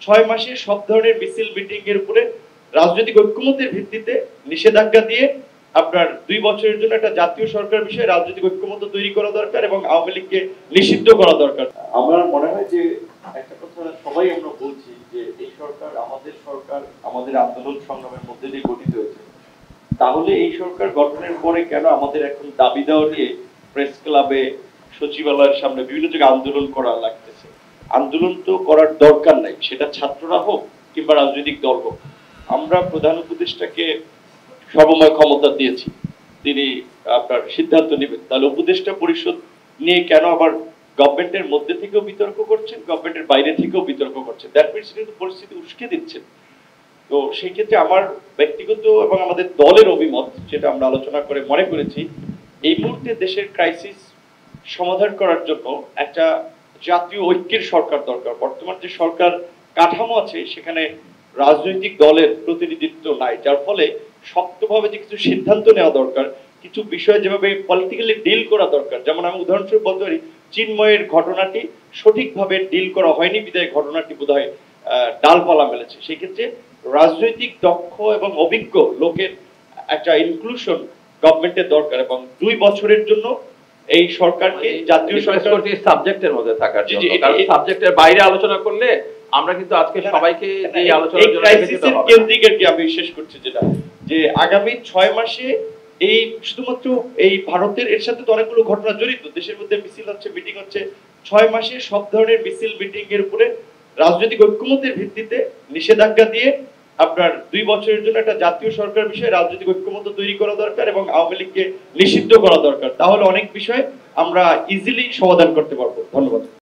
6 মাসে সব ধরনের মিছিল মিটিং এর উপরে রাজনৈতিক ঐক্যমতের ভিত্তিতে নিষেধাজ্ঞা দিয়ে আপনার 2 বছরের জন্য একটা জাতীয় সরকার বিষয়ে রাজনৈতিক ঐক্যমত তৈরি করা দরকার এবং আওয়ামী লীগকে নিষিদ্ধ করা দরকার। আমার মনে হয় যে একটা কথা সবাই আমরা বলছি যে এই সরকার আমাদের আন্দোলন সংগ্রামের মধ্যে দিয়ে গঠিত হয়েছে। তাহলে এই সরকার গঠনের পরে কেন আমাদের এখন দাবি দেওয়া নিয়ে প্রেস ক্লাবে, সচিবালয়ের সামনে বিভিন্ন জায়গায় আন্দোলন করা লাগতেছে? আন্দোলন তো করার দরকার নাই, সেটা ছাত্ররা হোক কিংবা রাজনৈতিক দল হোক। আমরা প্রধান উপদেষ্টাকে সর্বময় ক্ষমতা দিয়েছি, তিনি আপনার সিদ্ধান্ত নেবেন। তাহলে উপদেষ্টা পরিষদ নিয়ে কেন আবার গভর্নমেন্টের মধ্যে থেকেও বিতর্ক করছেন, গভর্নমেন্টের বাইরে থেকেও বিতর্ক করছেন? দ্যাট মিনস কিন্তু পরিস্থিতি উস্কে দিচ্ছেন। তো সেই ক্ষেত্রে আমার ব্যক্তিগত এবং আমাদের দলের অভিমত, যেটা আমরা আলোচনা করে মনে করেছি, এই মুহূর্তে দেশের ক্রাইসিস সমাধান করার জন্য একটা জাতীয় ঐক্যের সরকার দরকার। বর্তমান যে সরকার কাঠামো আছে সেখানে রাজনৈতিক দলের প্রতিনিধিত্ব নাই, যার ফলে শক্তভাবে যে কিছু সিদ্ধান্ত নেওয়া দরকার, কিছু বিষয় যেভাবে পলিটিক্যালি ডিল করা দরকার, যেমন আমি উদাহরণস্বরূপ বলতে পারি চিন্ময়ের ঘটনাটি সঠিকভাবে ডিল করা হয়নি বিধায় ঘটনাটি বোধহয় ডালপালা মেলেছে। সেই ক্ষেত্রে রাজনৈতিক দক্ষ এবং অভিজ্ঞ লোকের একটা ইনক্লুশন গভর্নমেন্টের দরকার এবং 2 বছরের জন্য এই সরকারকে জাতীয় সরকার সাবজেক্টের মধ্যে থাকার জন্য, কারণ সাবজেক্টের বাইরে আলোচনা করলে আমরা কিন্তু আজকে সবাইকে এই আলোচনার জন্য ক্রাইসিসের কেন্দ্রিক আর কি আমি শেষ করছি, যেটা যে আগামী 6 মাসে এই শুধুমাত্র এই ভারতের এর সাথে তো অনেকগুলো ঘটনা জড়িত, দেশের মধ্যে মিছিল হচ্ছে, মিটিং হচ্ছে। 6 মাসে সব ধরনের মিছিল মিটিং এর উপরে রাজনৈতিক ঐক্যমতের ভিত্তিতে নিষেধাজ্ঞা দিয়ে আপনার 2 বছরের জন্য একটা জাতীয় সরকার বিষয়ে রাজনৈতিক ঐক্যমত তৈরি করা দরকার এবং আওয়ামী লীগকে নিষিদ্ধ করা দরকার। তাহলে অনেক বিষয় আমরা ইজিলি সমাধান করতে পারবো। ধন্যবাদ।